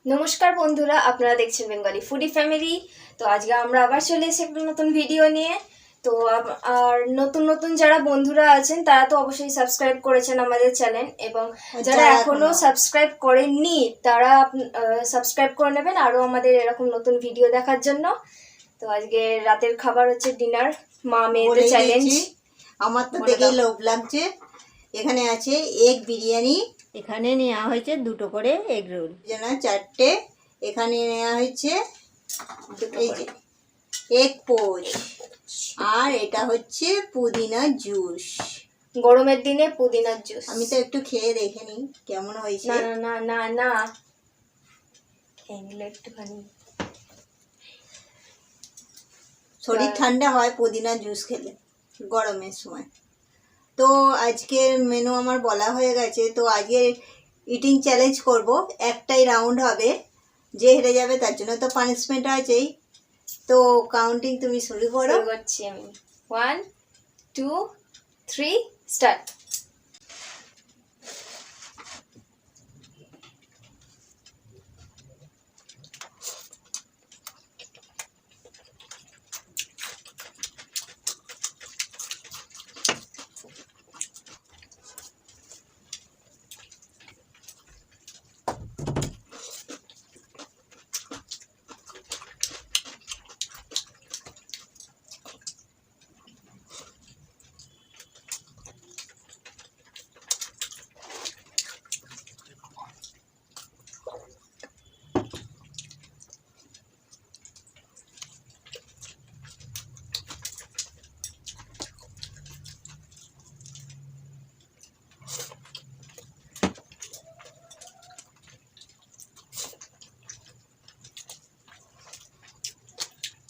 নমস্কার বন্ধুরা, আপনারা দেখছেন বেঙ্গলি ফুডি ফ্যামিলি। তো আজকে আমরা আবার চলে এসেছি একটা নতুন ভিডিও নিয়ে। তো আর নতুন নতুন যারা বন্ধুরা আছেন তারা তো অবশ্যই সাবস্ক্রাইব করেছেন আমাদের চ্যানেল, এবং যারা এখনো সাবস্ক্রাইব করেননি তারা সাবস্ক্রাইব করে নেবেন আরও আমাদের এরকম নতুন ভিডিও দেখার জন্য। তো আজকে রাতের খাবার হচ্ছে ডিনার, মা মেয়েদের চ্যালেঞ্জ। আমার তো দেখেই লোভ লাগছে। এখানে আছে এগ বিরিয়ানি, এখানে নেওয়া হয়েছে 2টো করে এগ রোল, যেন 4টে। এখানে নেওয়া হয়েছে এই যে এগ পোচ, আর এটা হচ্ছে পুদিনা জুস। গরমের দিনে পুদিনার জুস। আমি তো একটু খেয়ে দেখে নিই কেমন হয়েছে। না না না না না, খেয়ে নিলে একটুখানি শরীর ঠান্ডা হয় পুদিনা জুস খেলে গরমের সময়। তো আজকের মেনু আমার বলা হয়ে গেছে। তো আজকে ইটিং চ্যালেঞ্জ করব, একটাই রাউন্ড হবে, যে হেরে যাবে তার জন্য তো পানিশমেন্ট আছেই। তো কাউন্টিং তুমি শুরু করো। শুরু করছি আমি। 1 2 3 স্টার্ট।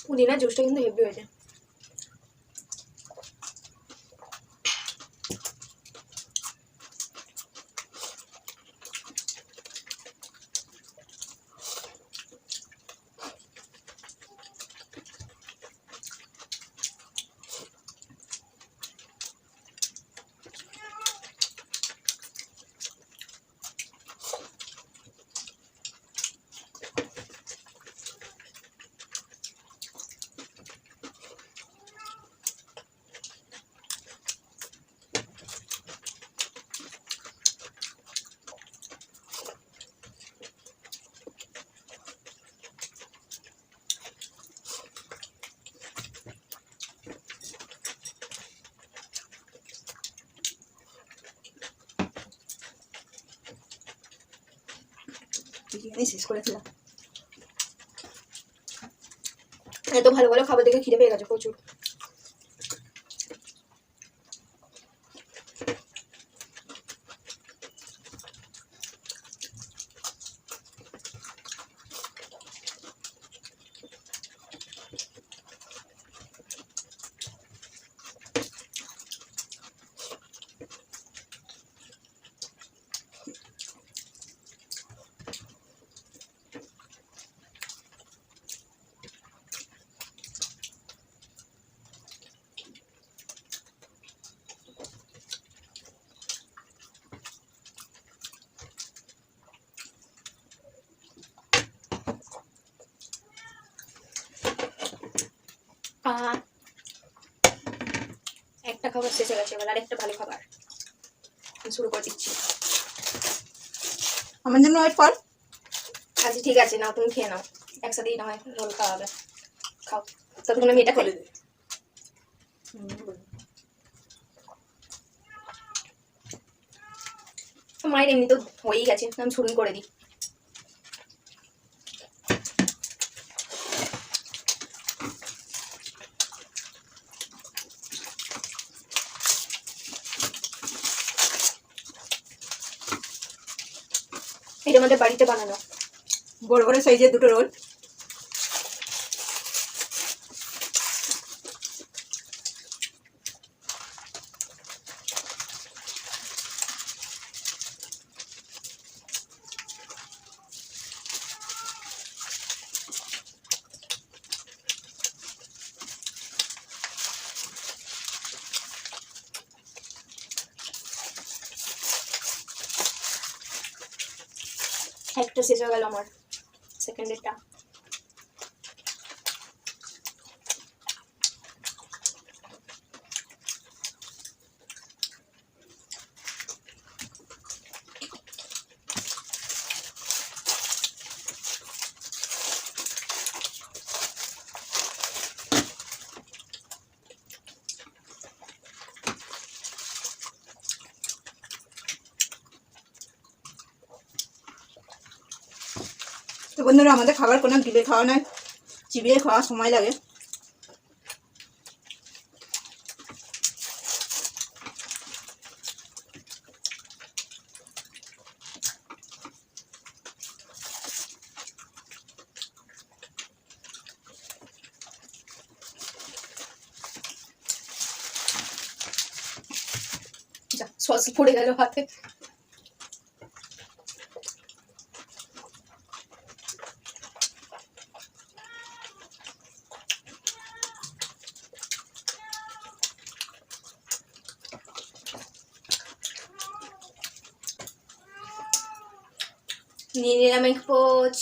পুদিনা জুসটা কিন্তু হেভি হয়েছে। শেষ করেছিলাম। এত ভালো ভালো খাবার দেখে খিদে পেয়ে গেছে প্রচুর। একটা খাবার শেষ হয়ে গেছে, এবার আরেকটা ভালো খাবার শুরু করে দিচ্ছি। আমার জন্য ওয়েট কর। আচ্ছা ঠিক আছে, নাও তুমি খেয়ে নাও, একসাথেই না হয় রোল খাওয়া হবে। খাও, ততক্ষণ আমি এটা খাই। মায়ের এমনি তো হয়েই গেছে, আমি শুরু করে দিই। এটা আমাদের বাড়িতে বানানো বড় বড় সাইজের 2টো রোল। একটা শেষ হয়ে গেল আমার। সেকেন্ডেরটা তো বন্ধুরা, আমাদের খাবার কোনো গিলে খাওয়া নয়, চিবিয়ে খাওয়া সময় লাগে। সস পড়ে গেল হাতে। নিয়ে নিলাম এক পোচ।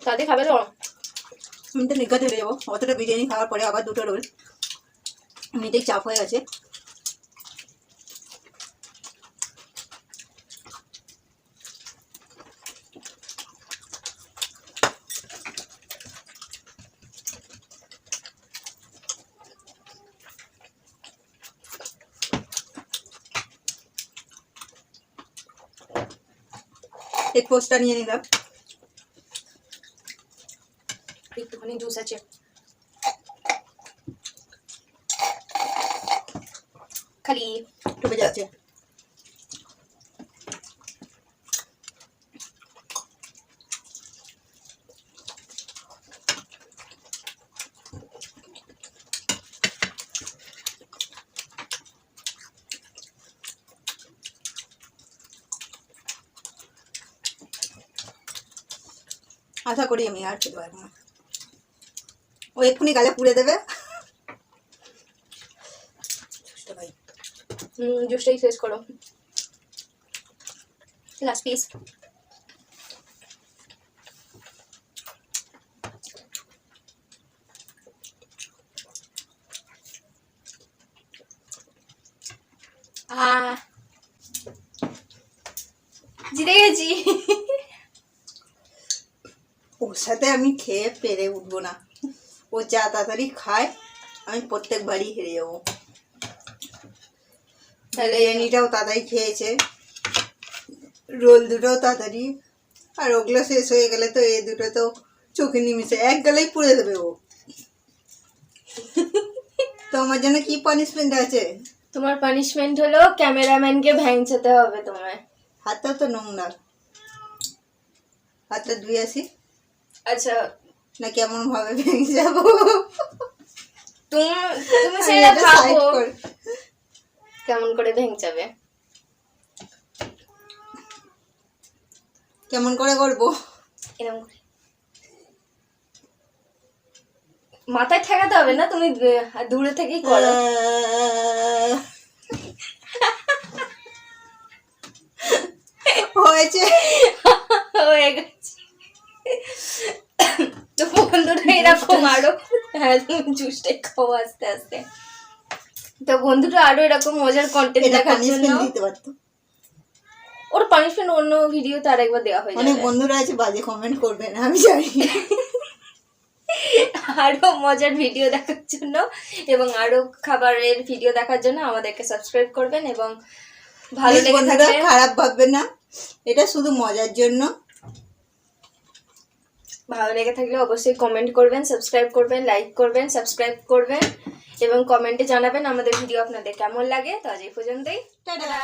তাতে খাবে তো? আমি তো নিজ্ঞা চলে যাবো, অতটা বিরিয়ানি খাওয়ার পরে আবার দুটো রোল এমনিতেই চাপ হয়ে গেছে। এক পোস্টটা নিয়ে নিলাম। একটুখানি জুস আছে। খালি ডুবে যাচ্ছে। আশা করি আমি আর খেতে পারবো না, ও এক্ষুনি গালে পুড়ে দেবে। জুসটাই শেষ করো। Last piece. জিতে গেছি। ওর সাথে আমি খেয়ে পেরে উঠবো না, ও যা তাড়াতাড়ি খায় আমি প্রত্যেকবারই হেরে যাবো। বিরিয়ানিটাও তাড়াতাড়ি খেয়েছে, রোল দুটোও তাড়াতাড়ি, আর ওগুলো শেষ হয়ে গেলে তো এই দুটো তো চোখে নিমিশে এক গেলেই পুড়ে দেবে ও। তো আমার জন্য কি পানিশমেন্ট আছে? তোমার পানিশমেন্ট হলো ক্যামেরাম্যানকে ভ্যাংচাতে হবে তোমায়। হাতটাও তো নোংরা, হাতটা ধুয়ে আসি। আচ্ছা, না কেমন ভাবে ভেঙে যাবো? তুমি সেটা ভাবো কেমন করে ভেঙচাবে। কেমন করে করবো? এরকম করে মাথায় ঠেকাতে হবে না, তুমি দূরে থেকেই করো। হয়েছে, হয়ে গেছে। তো বন্ধুরা এরকম আরো, হ্যাঁ তুমি জুসটাই খাও আস্তে আস্তে। তো বন্ধুরা আরো এরকম মজার কন্টেন্ট দেখার জন্য দিতে পারতো। ওর পানিশমেন্ট অন্য ভিডিওতে আরেকবার দেওয়া হয়ে যাবে। অনেক বন্ধুরা আছে বাজে কমেন্ট করবে না, আমি জানি। আরো মজার ভিডিও দেখার জন্য এবং আরো খাবারের ভিডিও দেখার জন্য আমাদেরকে সাবস্ক্রাইব করবেন এবং ভালো লেগে থাকলে খারাপ ভাববেন না, এটা শুধু মজার জন্য। ভালো লেগে থাকলে অবশ্যই কমেন্ট করবেন, সাবস্ক্রাইব করবেন, লাইক করবেন, সাবস্ক্রাইব করবেন এবং কমেন্টে জানাবেন আমাদের ভিডিও আপনাদের কেমন লাগে। তো আজ এই পর্যন্তই, টাটা।